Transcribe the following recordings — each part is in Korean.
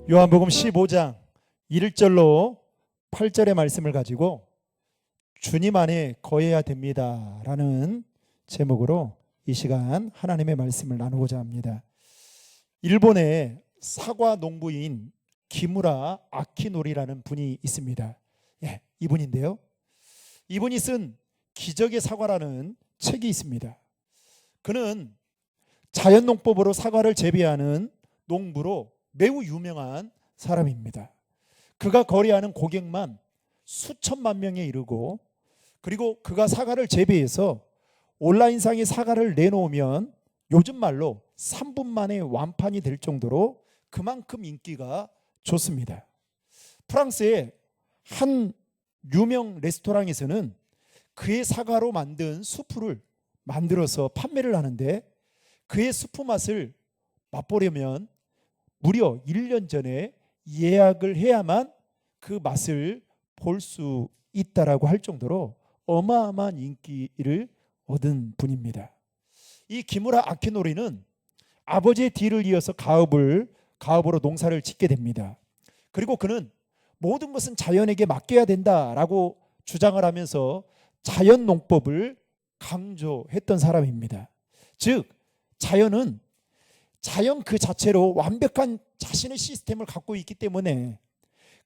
요한복음 15장 1절로 8절의 말씀을 가지고 주님 안에 거해야 됩니다 라는 제목으로 이 시간 하나님의 말씀을 나누고자 합니다. 일본의 사과 농부인 기무라 아키노리라는 분이 있습니다. 이분인데요, 이분이 쓴 기적의 사과라는 책이 있습니다. 그는 자연농법으로 사과를 재배하는 농부로 매우 유명한 사람입니다. 그가 거래하는 고객만 수천만 명에 이르고, 그리고 그가 사과를 재배해서 온라인상에 사과를 내놓으면 요즘 말로 3분 만에 완판이 될 정도로 그만큼 인기가 좋습니다. 프랑스의 한 유명 레스토랑에서는 그의 사과로 만든 수프를 만들어서 판매를 하는데, 그의 수프 맛을 맛보려면 무려 1년 전에 예약을 해야만 그 맛을 볼 수 있다라고 할 정도로 어마어마한 인기를 얻은 분입니다. 이 기무라 아키노리는 아버지의 뒤를 이어서 가업으로 농사를 짓게 됩니다. 그리고 그는 모든 것은 자연에게 맡겨야 된다라고 주장을 하면서 자연농법을 강조했던 사람입니다. 즉, 자연 그 자체로 완벽한 자신의 시스템을 갖고 있기 때문에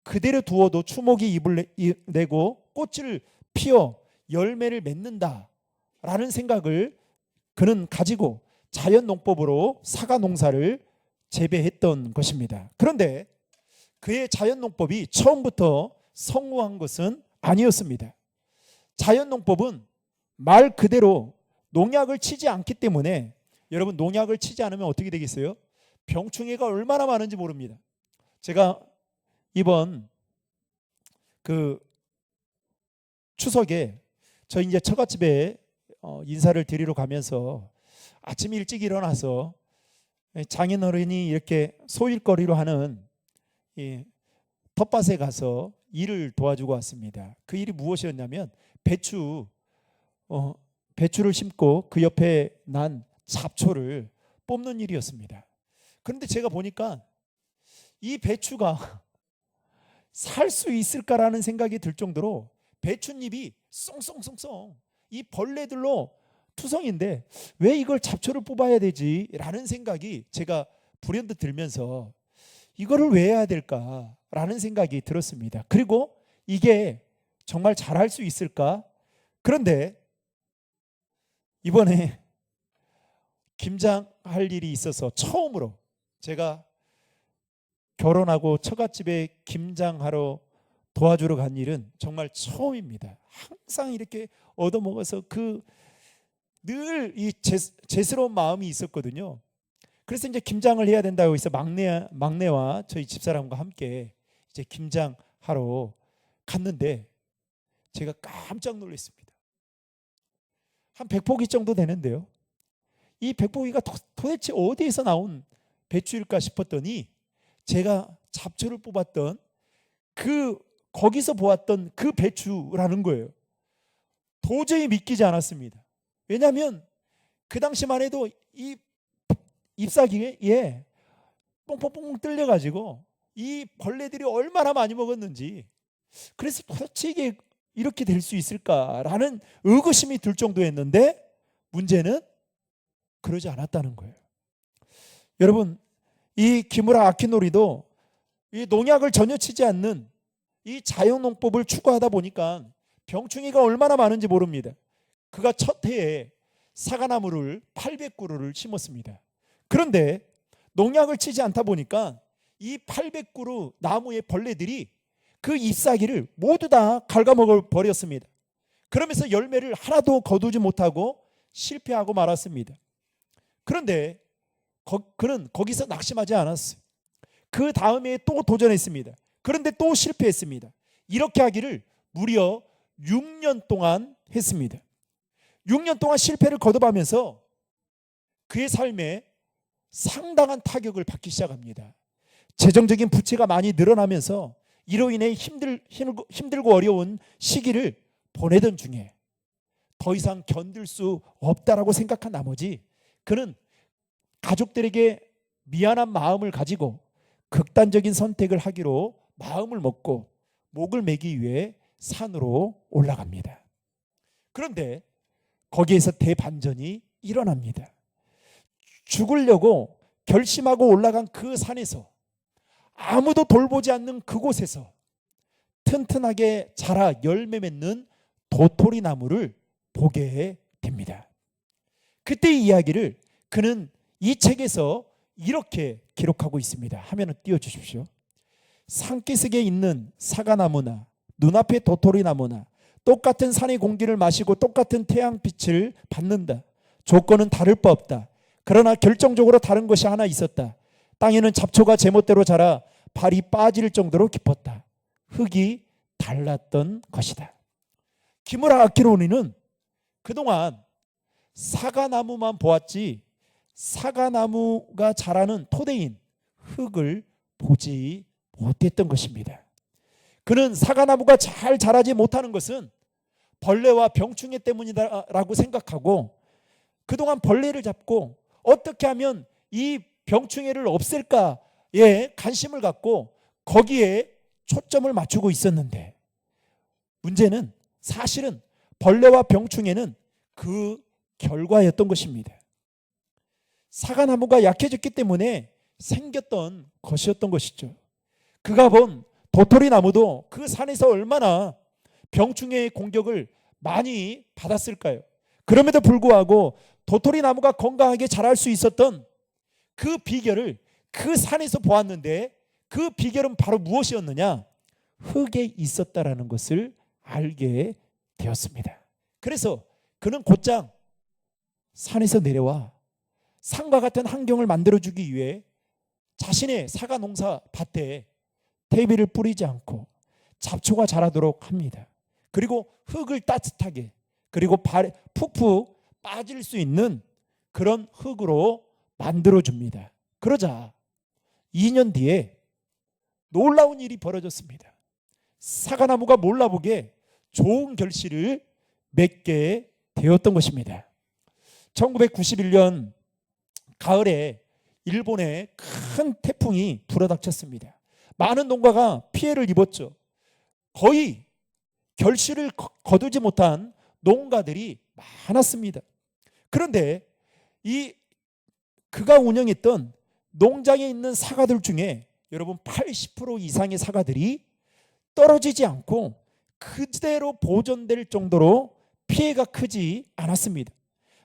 그대로 두어도 추목이 잎을 내고 꽃을 피워 열매를 맺는다라는 생각을 그는 가지고 자연농법으로 사과 농사를 재배했던 것입니다. 그런데 그의 자연농법이 처음부터 성공한 것은 아니었습니다. 자연농법은 말 그대로 농약을 치지 않기 때문에, 여러분, 농약을 치지 않으면 어떻게 되겠어요? 병충해가 얼마나 많은지 모릅니다. 제가 이번 그 추석에 저희 이제 처갓집에 인사를 드리러 가면서 아침 일찍 일어나서 장인어른이 이렇게 소일거리로 하는 이 텃밭에 가서 일을 도와주고 왔습니다. 그 일이 무엇이었냐면 배추를 심고 그 옆에 난 잡초를 뽑는 일이었습니다. 그런데 제가 보니까 이 배추가 살 수 있을까라는 생각이 들 정도로 배춧잎이 썽썽썽썽 이 벌레들로 투성인데 왜 이걸 잡초를 뽑아야 되지? 라는 생각이 제가 불현듯 들면서 이거를 왜 해야 될까라는 생각이 들었습니다. 그리고 이게 정말 잘할 수 있을까? 그런데 이번에 김장할 일이 있어서 처음으로 제가 결혼하고 처갓집에 김장하러 도와주러 간 일은 정말 처음입니다. 항상 이렇게 얻어먹어서 늘 이 죄스러운 마음이 있었거든요. 그래서 이제 김장을 해야 된다고 해서 막내와 저희 집사람과 함께 이제 김장하러 갔는데 제가 깜짝 놀랐습니다. 한 100포기 정도 되는데요, 이 100포기가 도대체 어디에서 나온 배추일까 싶었더니 제가 잡초를 뽑았던 거기서 보았던 그 배추라는 거예요. 도저히 믿기지 않았습니다. 왜냐하면 그 당시만 해도 이 잎사귀에 뽕뽕뽕 뚫려가지고 이 벌레들이 얼마나 많이 먹었는지, 그래서 도대체 이게 이렇게 될 수 있을까라는 의구심이 들 정도였는데, 문제는 그러지 않았다는 거예요. 여러분, 이 기무라 아키노리도 이 농약을 전혀 치지 않는 이 자연농법을 추구하다 보니까 병충해가 얼마나 많은지 모릅니다. 그가 첫 해에 사과나무를 800그루를 심었습니다. 그런데 농약을 치지 않다 보니까 이 800그루 나무의 벌레들이 그 잎사귀를 모두 다 갉아먹어 버렸습니다. 그러면서 열매를 하나도 거두지 못하고 실패하고 말았습니다. 그런데 그는 거기서 낙심하지 않았어요. 그 다음에 또 도전했습니다. 그런데 또 실패했습니다. 이렇게 하기를 무려 6년 동안 했습니다. 6년 동안 실패를 거듭하면서 그의 삶에 상당한 타격을 받기 시작합니다. 재정적인 부채가 많이 늘어나면서 이로 인해 힘들고 어려운 시기를 보내던 중에 더 이상 견딜 수 없다라고 생각한 나머지 그는 가족들에게 미안한 마음을 가지고 극단적인 선택을 하기로 마음을 먹고 목을 매기 위해 산으로 올라갑니다. 그런데 거기에서 대반전이 일어납니다. 죽으려고 결심하고 올라간 그 산에서, 아무도 돌보지 않는 그곳에서 튼튼하게 자라 열매 맺는 도토리 나무를 보게 됩니다. 그때 이 이야기를 그는 이 책에서 이렇게 기록하고 있습니다. 화면을 띄워주십시오. 산기슭에 있는 사과나무나 눈앞의 도토리 나무나 똑같은 산의 공기를 마시고 똑같은 태양빛을 받는다. 조건은 다를 바 없다. 그러나 결정적으로 다른 것이 하나 있었다. 땅에는 잡초가 제멋대로 자라 발이 빠질 정도로 깊었다. 흙이 달랐던 것이다. 기무라 아키노니는 그동안 사과나무만 보았지 사과나무가 자라는 토대인 흙을 보지 못했던 것입니다. 그는 사과나무가 잘 자라지 못하는 것은 벌레와 병충해 때문이다라고 생각하고 그동안 벌레를 잡고 어떻게 하면 이 병충해를 없앨까에 관심을 갖고 거기에 초점을 맞추고 있었는데, 문제는 사실은 벌레와 병충해는 그 결과였던 것입니다. 사과나무가 약해졌기 때문에 생겼던 것이었던 것이죠. 그가 본 도토리 나무도 그 산에서 얼마나 병충해의 공격을 많이 받았을까요? 그럼에도 불구하고 도토리 나무가 건강하게 자랄 수 있었던 그 비결을 그 산에서 보았는데, 그 비결은 바로 무엇이었느냐? 흙에 있었다라는 것을 알게 되었습니다. 그래서 그는 곧장 산에서 내려와 산과 같은 환경을 만들어주기 위해 자신의 사과 농사 밭에 퇴비를 뿌리지 않고 잡초가 자라도록 합니다. 그리고 흙을 따뜻하게, 그리고 푹푹 빠질 수 있는 그런 흙으로 만들어줍니다. 그러자 2년 뒤에 놀라운 일이 벌어졌습니다. 사과나무가 몰라보게 좋은 결실을 맺게 되었던 것입니다. 1991년 가을에 일본에 큰 태풍이 불어닥쳤습니다. 많은 농가가 피해를 입었죠. 거의 결실을 거두지 못한 농가들이 많았습니다. 그런데 그가 운영했던 농장에 있는 사과들 중에 여러분 80% 이상의 사과들이 떨어지지 않고 그대로 보존될 정도로 피해가 크지 않았습니다.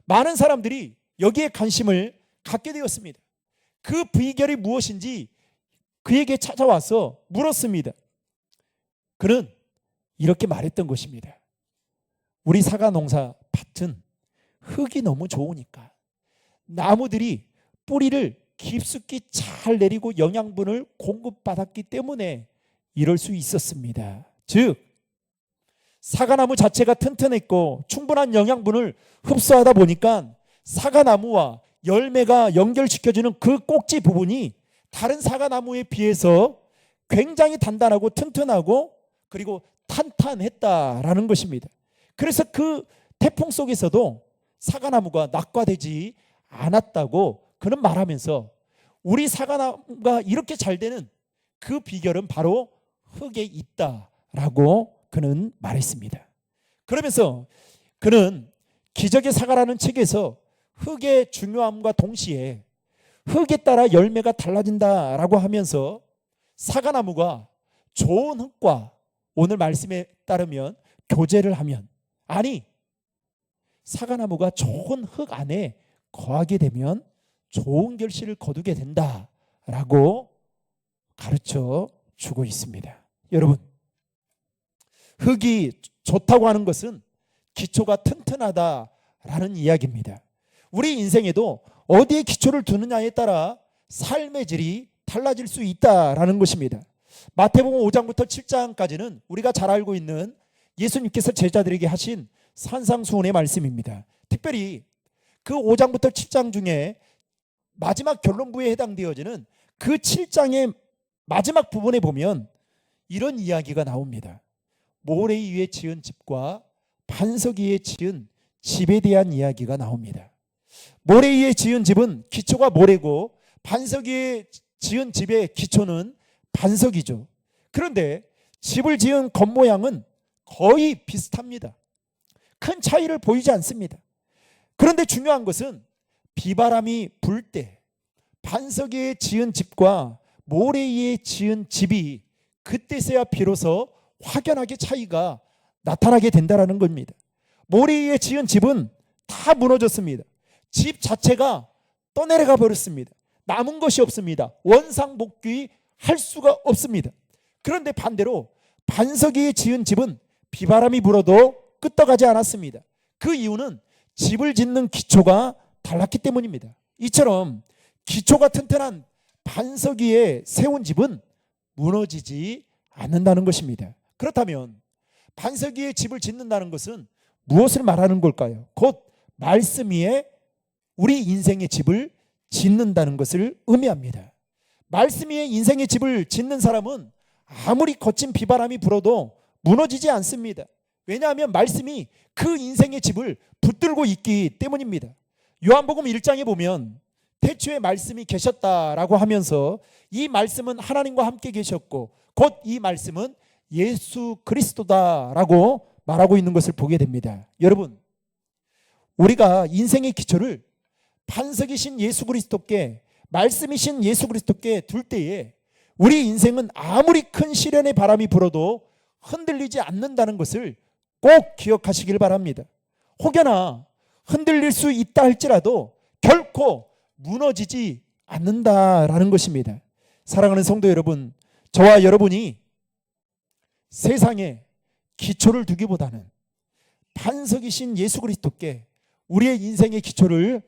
많은 사람들이 여기에 관심을 갖게 되었습니다. 그 비결이 무엇인지 그에게 찾아와서 물었습니다. 그는 이렇게 말했던 것입니다. 우리 사과 농사 밭은 흙이 너무 좋으니까 나무들이 뿌리를 깊숙이 잘 내리고 영양분을 공급받았기 때문에 이럴 수 있었습니다. 즉 사과나무 자체가 튼튼했고 충분한 영양분을 흡수하다 보니까 사과나무와 열매가 연결시켜주는 그 꼭지 부분이 다른 사과나무에 비해서 굉장히 단단하고 튼튼하고 그리고 탄탄했다라는 것입니다. 그래서 그 태풍 속에서도 사과나무가 낙과되지 않았다고 그는 말하면서 우리 사과나무가 이렇게 잘 되는 그 비결은 바로 흙에 있다라고 그는 말했습니다. 그러면서 그는 기적의 사과라는 책에서 흙의 중요함과 동시에 흙에 따라 열매가 달라진다라고 하면서 사과나무가 좋은 흙과 오늘 말씀에 따르면 교제를 하면, 아니 사과나무가 좋은 흙 안에 거하게 되면 좋은 결실을 거두게 된다라고 가르쳐 주고 있습니다. 여러분, 흙이 좋다고 하는 것은 기초가 튼튼하다라는 이야기입니다. 우리 인생에도 어디에 기초를 두느냐에 따라 삶의 질이 달라질 수 있다라는 것입니다. 마태복음 5장부터 7장까지는 우리가 잘 알고 있는 예수님께서 제자들에게 하신 산상수훈의 말씀입니다. 특별히 그 5장부터 7장 중에 마지막 결론부에 해당되어지는 그 7장의 마지막 부분에 보면 이런 이야기가 나옵니다. 모래 위에 지은 집과 반석 위에 지은 집에 대한 이야기가 나옵니다. 모래 위에 지은 집은 기초가 모래고 반석 위에 지은 집의 기초는 반석이죠. 그런데 집을 지은 겉모양은 거의 비슷합니다. 큰 차이를 보이지 않습니다. 그런데 중요한 것은 비바람이 불 때 반석 위에 지은 집과 모래 위에 지은 집이 그때서야 비로소 확연하게 차이가 나타나게 된다는 겁니다. 모래 위에 지은 집은 다 무너졌습니다. 집 자체가 떠내려가 버렸습니다. 남은 것이 없습니다. 원상복귀할 수가 없습니다. 그런데 반대로 반석 위에 지은 집은 비바람이 불어도 끄떡하지 않았습니다. 그 이유는 집을 짓는 기초가 달랐기 때문입니다. 이처럼 기초가 튼튼한 반석 위에 세운 집은 무너지지 않는다는 것입니다. 그렇다면 반석 위에 집을 짓는다는 것은 무엇을 말하는 걸까요? 곧 말씀 위에 우리 인생의 집을 짓는다는 것을 의미합니다. 말씀 위에 인생의 집을 짓는 사람은 아무리 거친 비바람이 불어도 무너지지 않습니다. 왜냐하면 말씀이 그 인생의 집을 붙들고 있기 때문입니다. 요한복음 1장에 보면 태초에 말씀이 계셨다라고 하면서 이 말씀은 하나님과 함께 계셨고 곧 이 말씀은 예수 그리스도다라고 말하고 있는 것을 보게 됩니다. 여러분, 우리가 인생의 기초를 반석이신 예수 그리스도께, 말씀이신 예수 그리스도께 둘 때에 우리 인생은 아무리 큰 시련의 바람이 불어도 흔들리지 않는다는 것을 꼭 기억하시길 바랍니다. 혹여나 흔들릴 수 있다 할지라도 결코 무너지지 않는다라는 것입니다. 사랑하는 성도 여러분, 저와 여러분이 세상에 기초를 두기보다는 반석이신 예수 그리스도께 우리의 인생의 기초를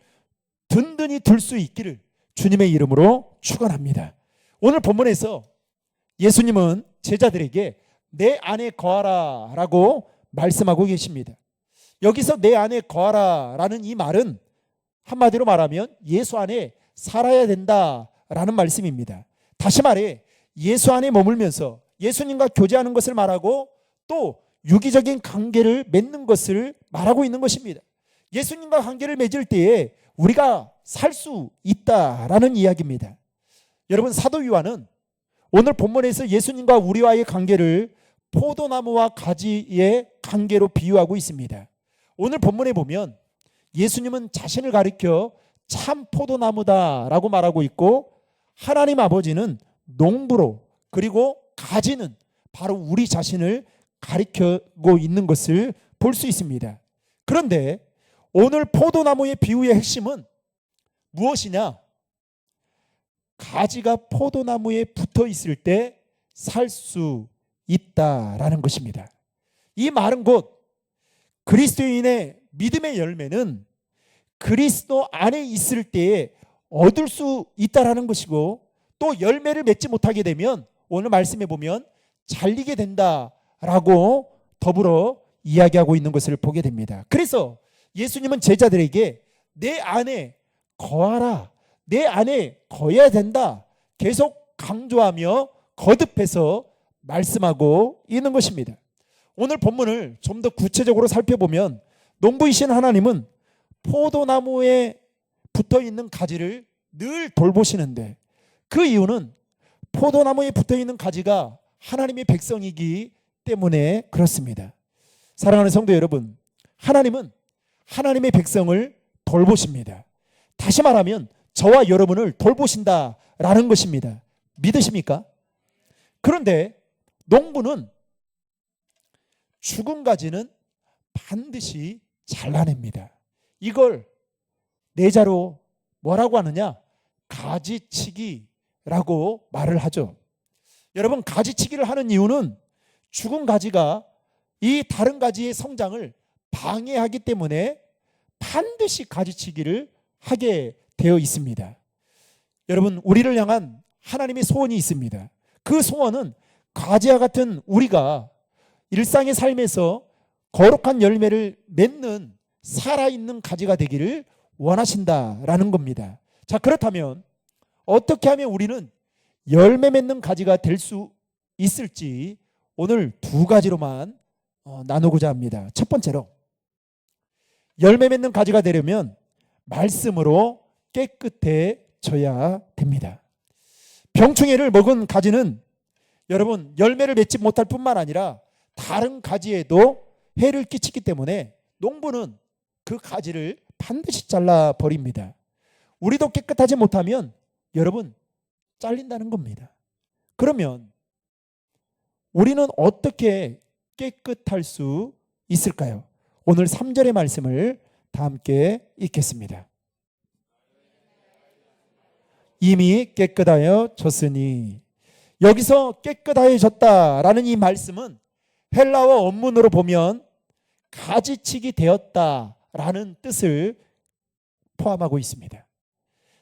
든든히 둘 수 있기를 주님의 이름으로 축원합니다. 오늘 본문에서 예수님은 제자들에게 내 안에 거하라 라고 말씀하고 계십니다. 여기서 내 안에 거하라 라는 이 말은 한마디로 말하면 예수 안에 살아야 된다라는 말씀입니다. 다시 말해 예수 안에 머물면서 예수님과 교제하는 것을 말하고 또 유기적인 관계를 맺는 것을 말하고 있는 것입니다. 예수님과 관계를 맺을 때에 우리가 살 수 있다라는 이야기입니다. 여러분, 사도 요한은 오늘 본문에서 예수님과 우리와의 관계를 포도나무와 가지의 관계로 비유하고 있습니다. 오늘 본문에 보면 예수님은 자신을 가리켜 참 포도나무다라고 말하고 있고 하나님 아버지는 농부로 그리고 가지는 바로 우리 자신을 가리키고 있는 것을 볼 수 있습니다. 그런데 오늘 포도나무의 비유의 핵심은 무엇이냐? 가지가 포도나무에 붙어 있을 때 살 수 있다라는 것입니다. 이 말은 곧 그리스도인의 믿음의 열매는 그리스도 안에 있을 때에 얻을 수 있다라는 것이고 또 열매를 맺지 못하게 되면 오늘 말씀에 보면 잘리게 된다라고 더불어 이야기하고 있는 것을 보게 됩니다. 그래서 예수님은 제자들에게 내 안에 거하라, 내 안에 거해야 된다 계속 강조하며 거듭해서 말씀하고 있는 것입니다. 오늘 본문을 좀 더 구체적으로 살펴보면 농부이신 하나님은 포도나무에 붙어있는 가지를 늘 돌보시는데 그 이유는 포도나무에 붙어있는 가지가 하나님의 백성이기 때문에 그렇습니다. 사랑하는 성도 여러분, 하나님은 하나님의 백성을 돌보십니다. 다시 말하면 저와 여러분을 돌보신다라는 것입니다. 믿으십니까? 그런데 농부는 죽은 가지는 반드시 잘라냅니다. 이걸 내자로 뭐라고 하느냐? 가지치기라고 말을 하죠. 여러분, 가지치기를 하는 이유는 죽은 가지가 이 다른 가지의 성장을 방해하기 때문에 반드시 가지치기를 하게 되어 있습니다. 여러분, 우리를 향한 하나님의 소원이 있습니다. 그 소원은 가지와 같은 우리가 일상의 삶에서 거룩한 열매를 맺는 살아있는 가지가 되기를 원하신다라는 겁니다. 자, 그렇다면 어떻게 하면 우리는 열매 맺는 가지가 될 수 있을지 오늘 두 가지로만 나누고자 합니다. 첫 번째로 열매 맺는 가지가 되려면 말씀으로 깨끗해져야 됩니다. 병충해를 먹은 가지는 여러분 열매를 맺지 못할 뿐만 아니라 다른 가지에도 해를 끼치기 때문에 농부는 그 가지를 반드시 잘라 버립니다. 우리도 깨끗하지 못하면 여러분 잘린다는 겁니다. 그러면 우리는 어떻게 깨끗할 수 있을까요? 오늘 3절의 말씀을 다 함께 읽겠습니다. 이미 깨끗하여졌으니, 여기서 깨끗하여졌다라는 이 말씀은 헬라어 원문으로 보면 가지치기 되었다라는 뜻을 포함하고 있습니다.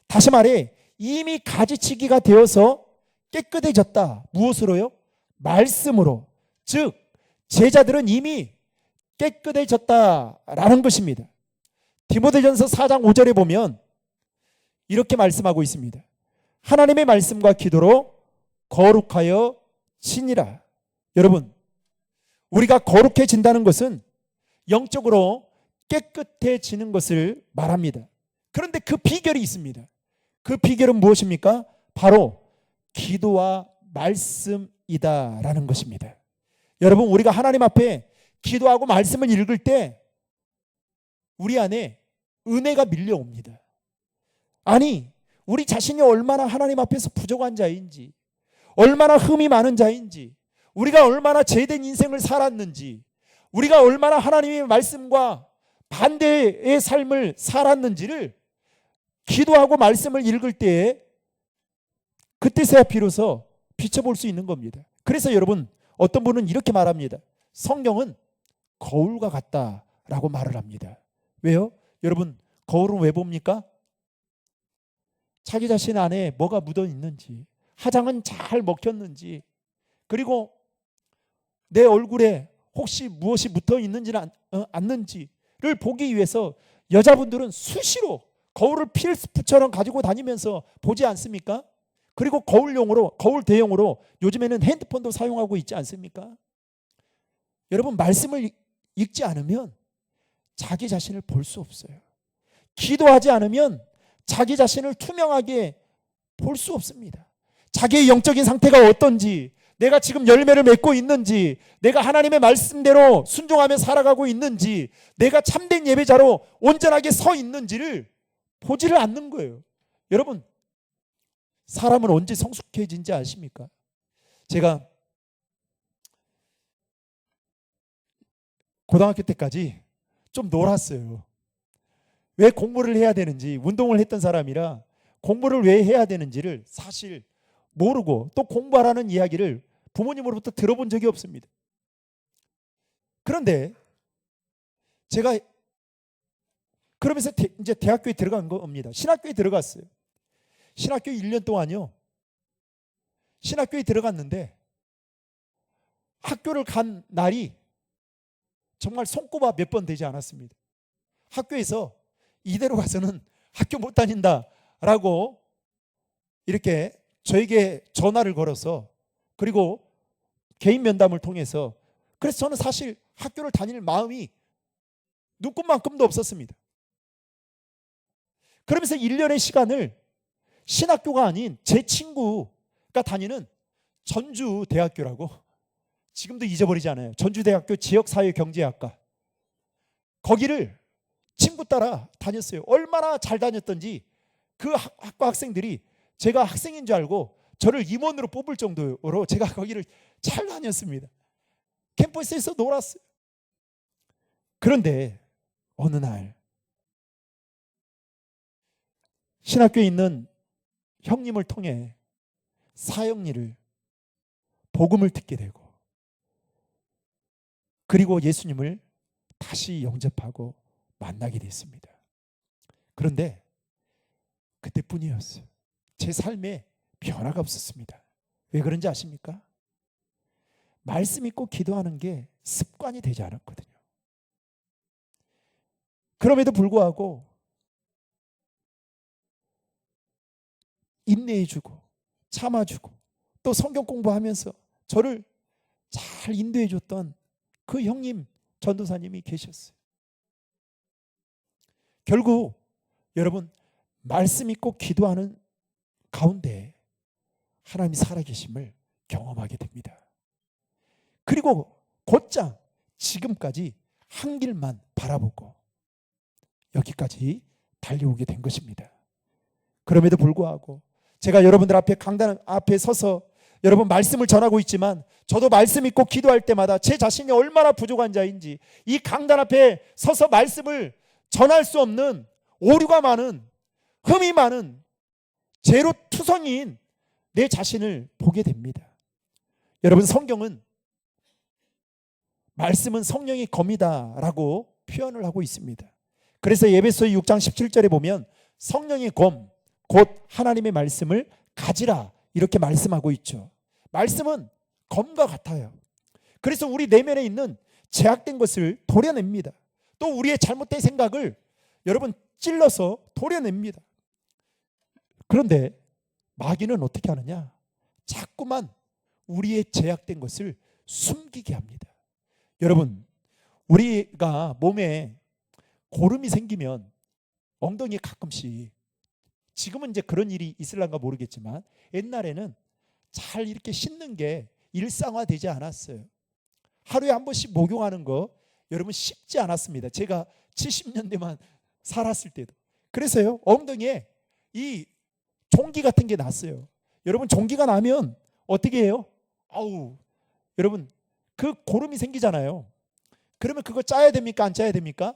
다시 말해 이미 가지치기가 되어서 깨끗해졌다. 무엇으로요? 말씀으로. 즉 제자들은 이미 깨끗해졌다라는 것입니다. 디모데전서 4장 5절에 보면 이렇게 말씀하고 있습니다. 하나님의 말씀과 기도로 거룩하여 지니라. 여러분, 우리가 거룩해진다는 것은 영적으로 깨끗해지는 것을 말합니다. 그런데 그 비결이 있습니다. 그 비결은 무엇입니까? 바로 기도와 말씀이다라는 것입니다. 여러분, 우리가 하나님 앞에 기도하고 말씀을 읽을 때 우리 안에 은혜가 밀려옵니다. 아니, 우리 자신이 얼마나 하나님 앞에서 부족한 자인지, 얼마나 흠이 많은 자인지, 우리가 얼마나 죄된 인생을 살았는지, 우리가 얼마나 하나님의 말씀과 반대의 삶을 살았는지를 기도하고 말씀을 읽을 때에 그때서야 비로소 비춰볼 수 있는 겁니다. 그래서 여러분, 어떤 분은 이렇게 말합니다. 성경은 거울과 같다라고 말을 합니다. 왜요? 여러분, 거울은 왜 봅니까? 자기 자신 안에 뭐가 묻어 있는지, 화장은 잘 먹혔는지, 그리고 내 얼굴에 혹시 무엇이 묻어 있는지는 않는지를 보기 위해서 여자분들은 수시로 거울을 필수품처럼 가지고 다니면서 보지 않습니까? 그리고 거울 대용으로 요즘에는 핸드폰도 사용하고 있지 않습니까? 여러분, 말씀을 읽지 않으면 자기 자신을 볼 수 없어요. 기도하지 않으면 자기 자신을 투명하게 볼 수 없습니다. 자기의 영적인 상태가 어떤지, 내가 지금 열매를 맺고 있는지, 내가 하나님의 말씀대로 순종하며 살아가고 있는지, 내가 참된 예배자로 온전하게 서 있는지를 보지를 않는 거예요. 여러분, 사람은 언제 성숙해진지 아십니까? 제가 고등학교 때까지 좀 놀았어요. 왜 공부를 해야 되는지, 운동을 했던 사람이라 공부를 왜 해야 되는지를 사실 모르고 또 공부하라는 이야기를 부모님으로부터 들어본 적이 없습니다. 그런데 제가 그러면서 이제 대학교에 들어간 겁니다. 신학교에 들어갔어요. 신학교 1년 동안요. 신학교에 들어갔는데 학교를 간 날이 정말 손꼽아 몇 번 되지 않았습니다. 학교에서 이대로 가서는 학교 못 다닌다라고 이렇게 저에게 전화를 걸어서, 그리고 개인 면담을 통해서, 그래서 저는 사실 학교를 다닐 마음이 눈꼽만큼도 없었습니다. 그러면서 1년의 시간을 신학교가 아닌 제 친구가 다니는 전주대학교라고, 지금도 잊어버리지 않아요. 전주대학교 지역사회경제학과, 거기를 친구 따라 다녔어요. 얼마나 잘 다녔던지 그 학과 학생들이 제가 학생인 줄 알고 저를 임원으로 뽑을 정도로 제가 거기를 잘 다녔습니다. 캠퍼스에서 놀았어요. 그런데 어느 날 신학교에 있는 형님을 통해 사형리를, 복음을 듣게 되고, 그리고 예수님을 다시 영접하고 만나게 됐습니다. 그런데 그때뿐이었어요. 제 삶에 변화가 없었습니다. 왜 그런지 아십니까? 말씀 읽고 기도하는 게 습관이 되지 않았거든요. 그럼에도 불구하고 인내해주고 참아주고 또 성경 공부하면서 저를 잘 인도해줬던 그 형님, 전도사님이 계셨어요. 결국 여러분, 말씀 읽고 기도하는 가운데 하나님이 살아계심을 경험하게 됩니다. 그리고 곧장 지금까지 한 길만 바라보고 여기까지 달려오게 된 것입니다. 그럼에도 불구하고 제가 여러분들 앞에 강단 앞에 서서 여러분 말씀을 전하고 있지만 저도 말씀 읽고 기도할 때마다 제 자신이 얼마나 부족한 자인지, 이 강단 앞에 서서 말씀을 전할 수 없는 오류가 많은, 흠이 많은, 죄로 투성이인 내 자신을 보게 됩니다. 여러분, 성경은 말씀은 성령의 검이다라고 표현을 하고 있습니다. 그래서 에베소 6장 17절에 보면 성령의 검, 곧 하나님의 말씀을 가지라, 이렇게 말씀하고 있죠. 말씀은 검과 같아요. 그래서 우리 내면에 있는 제약된 것을 도려냅니다. 또 우리의 잘못된 생각을 여러분 찔러서 도려냅니다. 그런데 마귀는 어떻게 하느냐? 자꾸만 우리의 제약된 것을 숨기게 합니다. 여러분, 우리가 몸에 고름이 생기면 엉덩이에 가끔씩, 지금은 이제 그런 일이 있을란가 모르겠지만 옛날에는 잘 이렇게 씻는 게 일상화되지 않았어요. 하루에 한 번씩 목욕하는 거 여러분 쉽지 않았습니다. 제가 70년대만 살았을 때도. 그래서요, 엉덩이에 이 종기 같은 게 났어요. 여러분, 종기가 나면 어떻게 해요? 아우, 여러분, 그 고름이 생기잖아요. 그러면 그거 짜야 됩니까? 안 짜야 됩니까?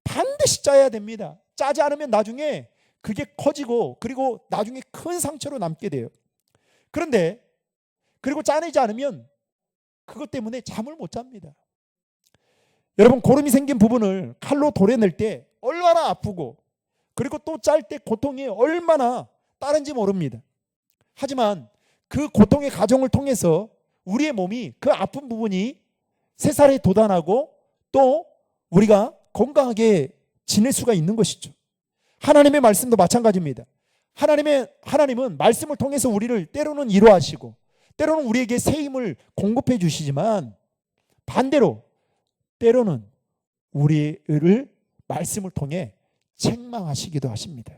반드시 짜야 됩니다. 짜지 않으면 나중에 그게 커지고 그리고 나중에 큰 상처로 남게 돼요. 그런데 그리고 짜내지 않으면 그것 때문에 잠을 못 잡니다. 여러분, 고름이 생긴 부분을 칼로 도려낼 때 얼마나 아프고 그리고 또 짤 때 고통이 얼마나 따른지 모릅니다. 하지만 그 고통의 과정을 통해서 우리의 몸이 그 아픈 부분이 새살에 돋아나고 또 우리가 건강하게 지낼 수가 있는 것이죠. 하나님의 말씀도 마찬가지입니다. 하나님은 말씀을 통해서 우리를 때로는 위로하시고 때로는 우리에게 새 힘을 공급해 주시지만 반대로 때로는 우리를 말씀을 통해 책망하시기도 하십니다.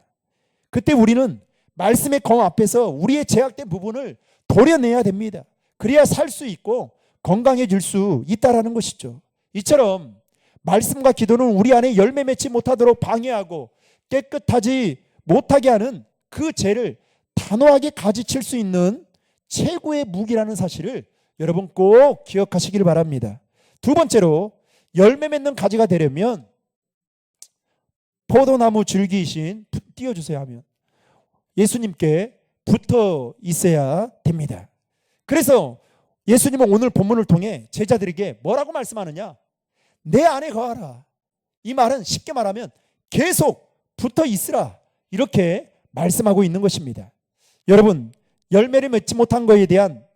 그때 우리는 말씀의 검 앞에서 우리의 제약된 부분을 도려내야 됩니다. 그래야 살 수 있고 건강해질 수 있다라는 것이죠. 이처럼 말씀과 기도는 우리 안에 열매 맺지 못하도록 방해하고 깨끗하지 못하게 하는 그 죄를 단호하게 가지칠 수 있는 최고의 무기라는 사실을 여러분 꼭 기억하시길 바랍니다. 두 번째로, 열매 맺는 가지가 되려면 포도나무 줄기이신, 띄워주세요 하면, 예수님께 붙어 있어야 됩니다. 그래서 예수님은 오늘 본문을 통해 제자들에게 뭐라고 말씀하느냐? 내 안에 거하라. 이 말은 쉽게 말하면 계속 붙어 있으라, 이렇게 말씀하고 있는 것입니다. 여러분, 열매를 맺지 못한 것에 대한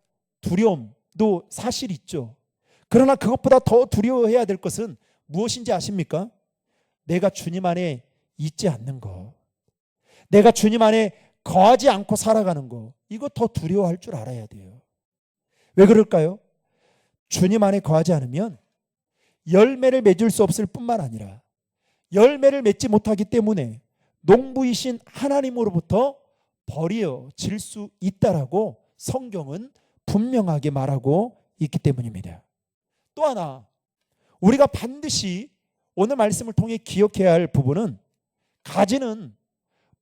두려움도 사실 있죠. 그러나 그것보다 더 두려워해야 될 것은 무엇인지 아십니까? 내가 주님 안에 있지 않는 것, 내가 주님 안에 거하지 않고 살아가는 것, 이거 더 두려워할 줄 알아야 돼요. 왜 그럴까요? 주님 안에 거하지 않으면 열매를 맺을 수 없을 뿐만 아니라 열매를 맺지 못하기 때문에 농부이신 하나님으로부터 버려질 수 있다라고 성경은 분명하게 말하고 있기 때문입니다. 또 하나, 우리가 반드시 오늘 말씀을 통해 기억해야 할 부분은, 가지는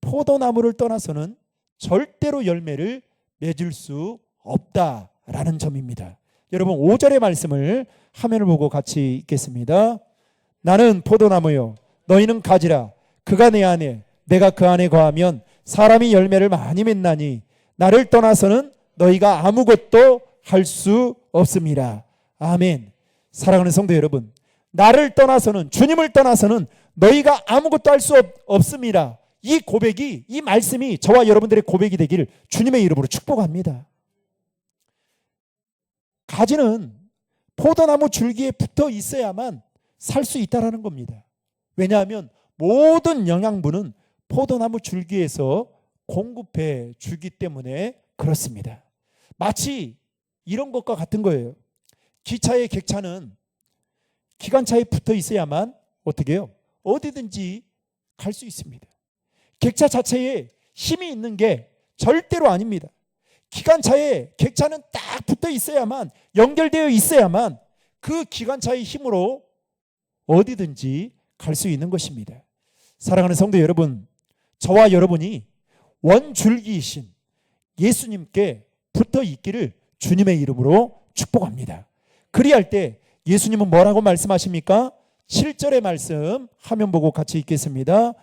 포도나무를 떠나서는 절대로 열매를 맺을 수 없다라는 점입니다. 여러분, 5절의 말씀을 화면을 보고 같이 읽겠습니다. 나는 포도나무요, 너희는 가지라. 그가 내 안에, 내가 그 안에 거하면 사람이 열매를 많이 맺나니 나를 떠나서는 너희가 아무것도 할 수 없습니다. 아멘. 사랑하는 성도 여러분, 나를 떠나서는, 주님을 떠나서는 너희가 아무것도 할 수 없습니다. 이 고백이, 이 말씀이 저와 여러분들의 고백이 되기를 주님의 이름으로 축복합니다. 가지는 포도나무 줄기에 붙어 있어야만 살 수 있다라는 겁니다. 왜냐하면 모든 영양분은 포도나무 줄기에서 공급해 주기 때문에 그렇습니다. 마치 이런 것과 같은 거예요. 기차의 객차는 기관차에 붙어 있어야만 어떻게 해요? 어디든지 갈 수 있습니다. 객차 자체에 힘이 있는 게 절대로 아닙니다. 기관차에 객차는 딱 붙어 있어야만, 연결되어 있어야만 그 기관차의 힘으로 어디든지 갈 수 있는 것입니다. 사랑하는 성도 여러분, 저와 여러분이 원줄기이신 예수님께 붙어 있기를 주님의 이름으로 축복합니다. 그리할 때 예수님은 뭐라고 말씀하십니까? 7절의 말씀 화면 보고 같이 읽겠습니다.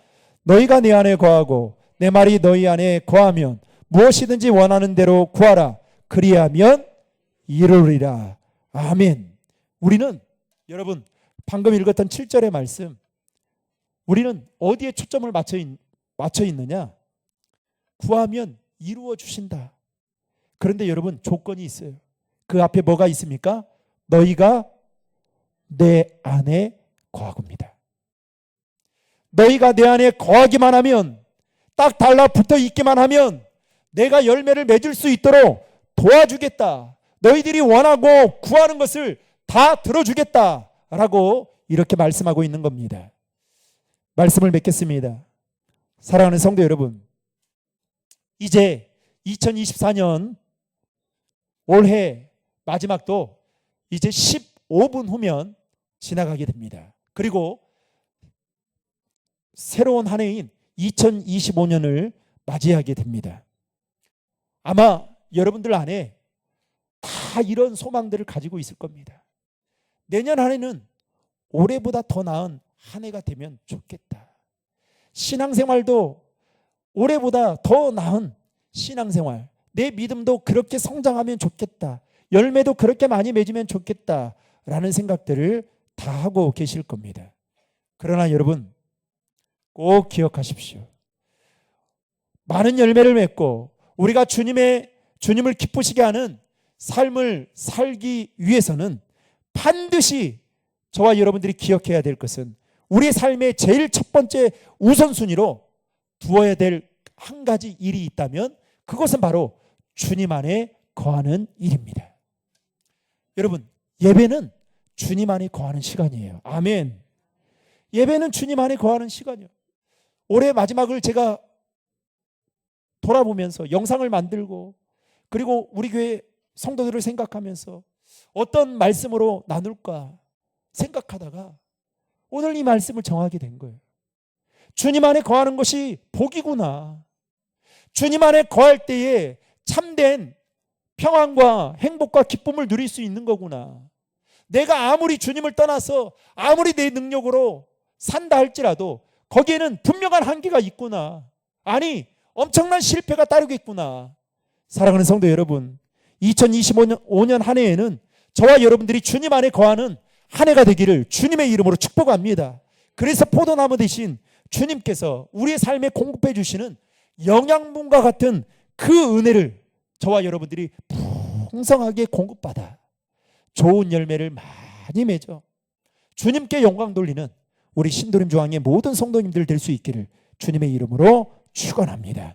너희가 내 안에 거하고 내 말이 너희 안에 거하면 무엇이든지 원하는 대로 구하라. 그리하면 이루리라. 아멘. 우리는 여러분 방금 읽었던 7절의 말씀, 우리는 어디에 초점을 맞춰 있느냐? 구하면 이루어 주신다. 그런데 여러분 조건이 있어요. 그 앞에 뭐가 있습니까? 너희가 내 안에 거하고입니다. 너희가 내 안에 거하기만 하면, 딱 달라붙어 있기만 하면 내가 열매를 맺을 수 있도록 도와주겠다. 너희들이 원하고 구하는 것을 다 들어주겠다라고 이렇게 말씀하고 있는 겁니다. 말씀을 맺겠습니다. 사랑하는 성도 여러분, 이제 2024년 올해 마지막도 이제 15분 후면 지나가게 됩니다. 그리고 새로운 한 해인 2025년을 맞이하게 됩니다. 아마 여러분들 안에 다 이런 소망들을 가지고 있을 겁니다. 내년 한 해는 올해보다 더 나은 한 해가 되면 좋겠다. 신앙생활도 올해보다 더 나은 신앙생활, 내 믿음도 그렇게 성장하면 좋겠다. 열매도 그렇게 많이 맺으면 좋겠다라는 생각들을 다 하고 계실 겁니다. 그러나 여러분 꼭 기억하십시오. 많은 열매를 맺고 우리가 주님을 기쁘시게 하는 삶을 살기 위해서는 반드시 저와 여러분들이 기억해야 될 것은, 우리의 삶의 제일 첫 번째 우선순위로 두어야 될 한 가지 일이 있다면 그것은 바로 주님 안에 거하는 일입니다. 여러분, 예배는 주님 안에 거하는 시간이에요. 아멘. 예배는 주님 안에 거하는 시간이에요. 올해 마지막을 제가 돌아보면서 영상을 만들고, 그리고 우리 교회 성도들을 생각하면서 어떤 말씀으로 나눌까 생각하다가 오늘 이 말씀을 정하게 된 거예요. 주님 안에 거하는 것이 복이구나. 주님 안에 거할 때에 참된 평안과 행복과 기쁨을 누릴 수 있는 거구나. 내가 아무리 주님을 떠나서 아무리 내 능력으로 산다 할지라도 거기에는 분명한 한계가 있구나. 아니, 엄청난 실패가 따르겠구나. 사랑하는 성도 여러분, 2025년 한 해에는 저와 여러분들이 주님 안에 거하는 한 해가 되기를 주님의 이름으로 축복합니다. 그래서 포도나무 대신 주님께서 우리의 삶에 공급해 주시는 영양분과 같은 그 은혜를 저와 여러분들이 풍성하게 공급받아 좋은 열매를 많이 맺어 주님께 영광 돌리는 우리 신도림 중앙의 모든 성도님들 될 수 있기를 주님의 이름으로 축원합니다.